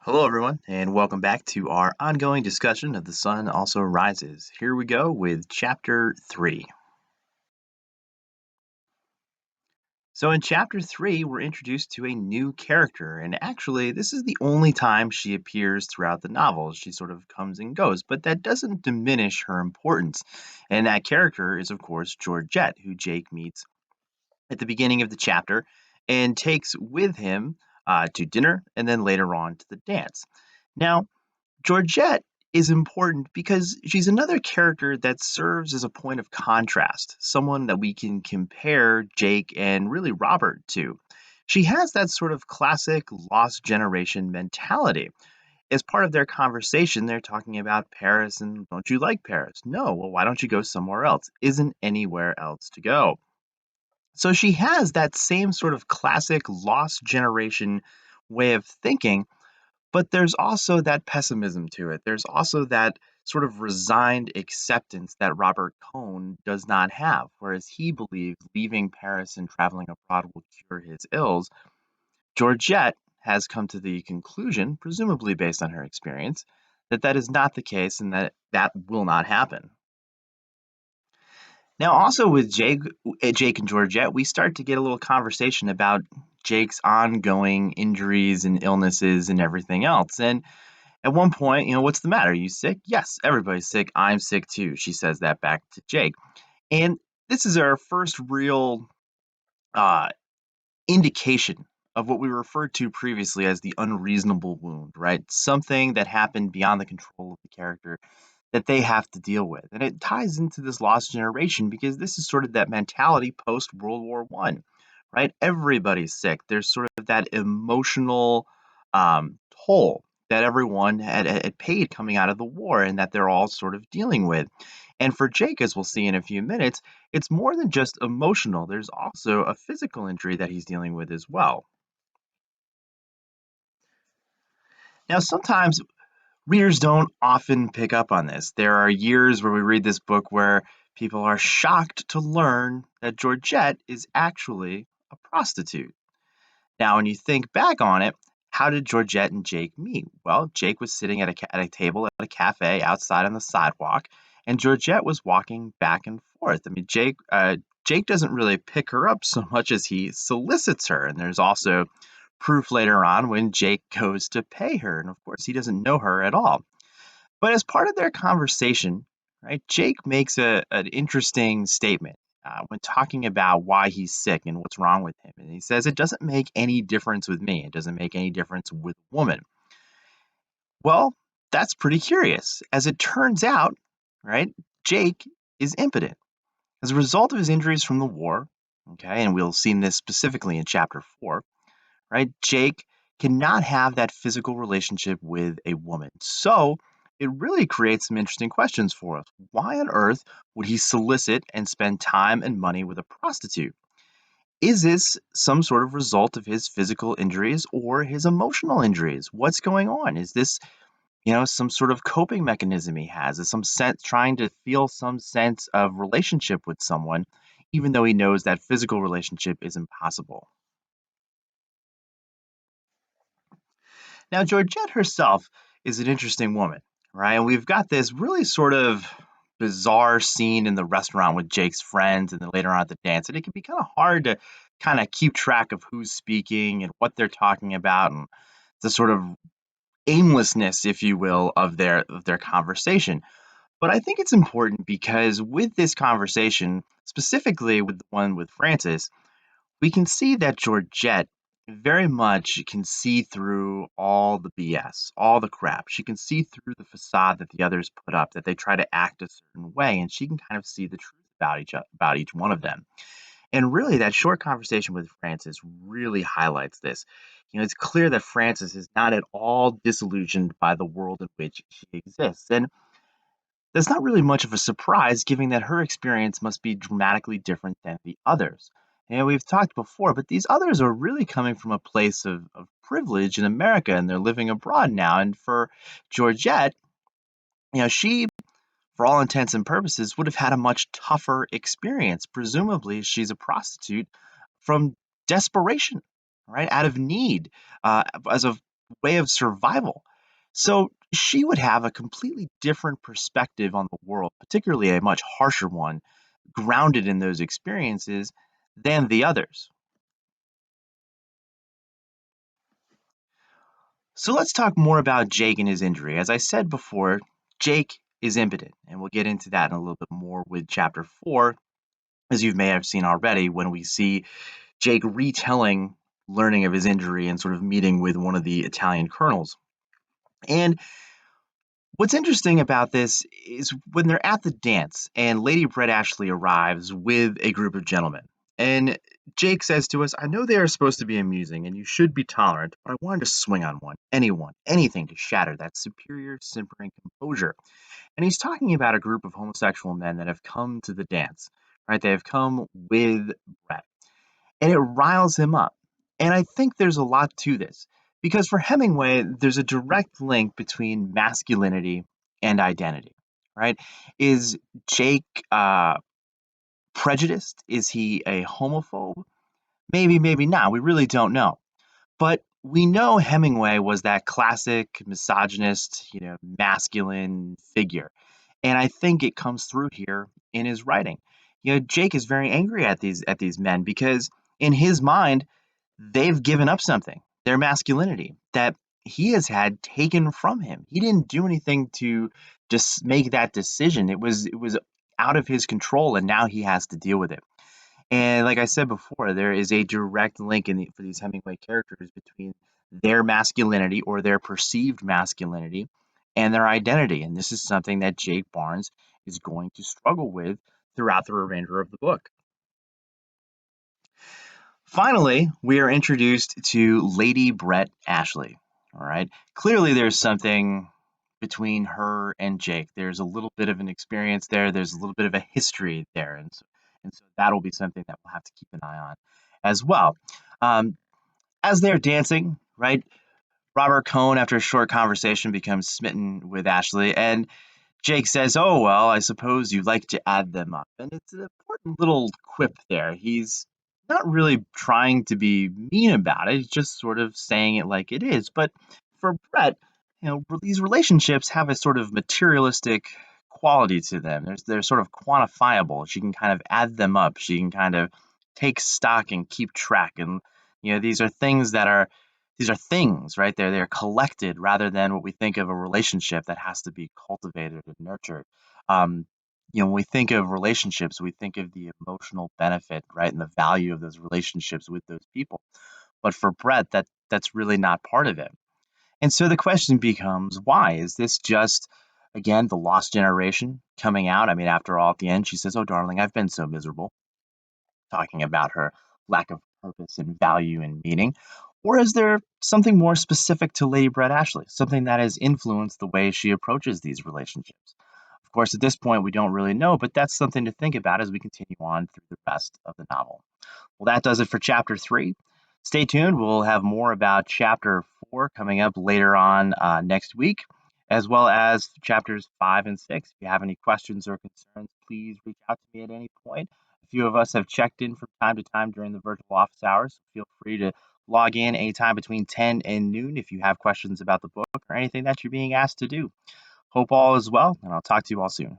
Hello, everyone, and welcome back to our ongoing discussion of The Sun Also Rises. Here we go with Chapter 3. So, in Chapter 3, we're introduced to a new character, and actually, this is the only time she appears throughout the novel. She sort of comes and goes, but that doesn't diminish her importance. And that character is, of course, Georgette, who Jake meets at the beginning of the chapter and takes with him to dinner and then later on to the dance. Now, Georgette is important because she's another character that serves as a point of contrast, someone that we can compare Jake and really Robert to. She has that sort of classic lost generation mentality. As part of their conversation, they're talking about Paris and don't you like Paris? No, well, why don't you go somewhere else? Isn't anywhere else to go? So she has that same sort of classic lost generation way of thinking, but there's also that pessimism to it. There's also that sort of resigned acceptance that Robert Cohn does not have, whereas he believes leaving Paris and traveling abroad will cure his ills. Georgette has come to the conclusion, presumably based on her experience, that that is not the case and that that will not happen. Now, also with Jake and Georgette, we start to get a little conversation about Jake's ongoing injuries and illnesses and everything else. And at one point, what's the matter? Are you sick? Yes, everybody's sick. I'm sick too. She says that back to Jake. And this is our first real uh, indication of what we referred to previously as the unreasonable wound, right? Something that happened beyond the control of the character that they have to deal with. And it ties into this lost generation because this is sort of that mentality post World War One, right? Everybody's sick. There's sort of that emotional toll that everyone had paid coming out of the war and that they're all sort of dealing with. And for Jake, as we'll see in a few minutes, it's more than just emotional. There's also a physical injury that he's dealing with as well. Now, sometimes readers don't often pick up on this. There are years where we read this book where people are shocked to learn that Georgette is actually a prostitute. Now, when you think back on it, how did Georgette and Jake meet? Well, Jake was sitting at a table at a cafe outside on the sidewalk, and Georgette was walking back and forth. I mean, Jake doesn't really pick her up so much as he solicits her, and there's also proof later on when Jake goes to pay her, and of course, he doesn't know her at all. But as part of their conversation, right, Jake makes an interesting statement when talking about why he's sick and what's wrong with him. And he says, it doesn't make any difference with me. It doesn't make any difference with a woman. Well, that's pretty curious. As it turns out, right, Jake is impotent. As a result of his injuries from the war, okay, and we'll see this specifically in chapter 4, right, Jake cannot have that physical relationship with a woman. So it really creates some interesting questions for us. Why on earth would he solicit and spend time and money with a prostitute? Is this some sort of result of his physical injuries or his emotional injuries? What's going on? Is this, some sort of coping mechanism he has? Is some sense trying to feel some sense of relationship with someone, even though he knows that physical relationship is impossible? Now, Georgette herself is an interesting woman, right? And we've got this really sort of bizarre scene in the restaurant with Jake's friends and then later on at the dance. And it can be kind of hard to kind of keep track of who's speaking and what they're talking about and the sort of aimlessness, if you will, of their conversation. But I think it's important because with this conversation, specifically with the one with Francis, we can see that Georgette very much can see through all the BS, all the crap. She can see through the facade that the others put up, that they try to act a certain way, and she can kind of see the truth about each one of them. And really, that short conversation with Francis really highlights this. It's clear that Francis is not at all disillusioned by the world in which she exists. And that's not really much of a surprise, given that her experience must be dramatically different than the others. And we've talked before, but these others are really coming from a place of privilege in America, and they're living abroad now. And for Georgette, she, for all intents and purposes, would have had a much tougher experience. Presumably, she's a prostitute from desperation, right, out of need, as of way of survival. So she would have a completely different perspective on the world, particularly a much harsher one, grounded in those experiences than the others. So let's talk more about Jake and his injury. As I said before, Jake is impotent, and we'll get into that in a little bit more with chapter 4, as you may have seen already, when we see Jake retelling learning of his injury and sort of meeting with one of the Italian colonels. And what's interesting about this is when they're at the dance and Lady Brett Ashley arrives with a group of gentlemen. And Jake says to us, I know they are supposed to be amusing and you should be tolerant, but I wanted to swing on anyone, anything to shatter that superior, simpering composure. And he's talking about a group of homosexual men that have come to the dance, right? They have come with Brett and it riles him up. And I think there's a lot to this because for Hemingway, there's a direct link between masculinity and identity, right? Is Jake prejudiced? Is he a homophobe? Maybe, maybe not. We really don't know. But we know Hemingway was that classic misogynist, masculine figure. And I think it comes through here in his writing. Jake is very angry at these men because in his mind, they've given up something, their masculinity that he has had taken from him. He didn't do anything to just make that decision. It was out of his control and now he has to deal with it. And like I said before, there is a direct link for these Hemingway characters between their masculinity or their perceived masculinity and their identity. And this is something that Jake Barnes is going to struggle with throughout the remainder of the book. Finally, we are introduced to Lady Brett Ashley. All right. Clearly, there's something between her and Jake. There's a little bit of an experience there. There's a little bit of a history there, and so that'll be something that we'll have to keep an eye on as well. Um, as they're dancing, right? Robert Cohn, after a short conversation, becomes smitten with Ashley, and Jake says, "Oh, well, I suppose you'd like to add them up." And it's an important little quip there. He's not really trying to be mean about it. He's just sort of saying it like it is. But for Brett, these relationships have a sort of materialistic quality to them. They're sort of quantifiable. She can kind of add them up. She can kind of take stock and keep track. And these are things, right? They're collected rather than what we think of a relationship that has to be cultivated and nurtured. Um, when we think of relationships, we think of the emotional benefit, right, and the value of those relationships with those people. But for Brett, that's really not part of it. And so the question becomes, why? Is this just, again, the lost generation coming out? I mean, after all, at the end, she says, "Oh, darling, I've been so miserable," talking about her lack of purpose and value and meaning? Or is there something more specific to Lady Brett Ashley, something that has influenced the way she approaches these relationships? Of course, at this point, we don't really know, but that's something to think about as we continue on through the rest of the novel. Well, that does it for chapter 3. Stay tuned. We'll have more about chapter 4 coming up later on next week, as well as chapters 5 and 6. If you have any questions or concerns, please reach out to me at any point. A few of us have checked in from time to time during the virtual office hours. Feel free to log in anytime between 10 and noon if you have questions about the book or anything that you're being asked to do. Hope all is well, and I'll talk to you all soon.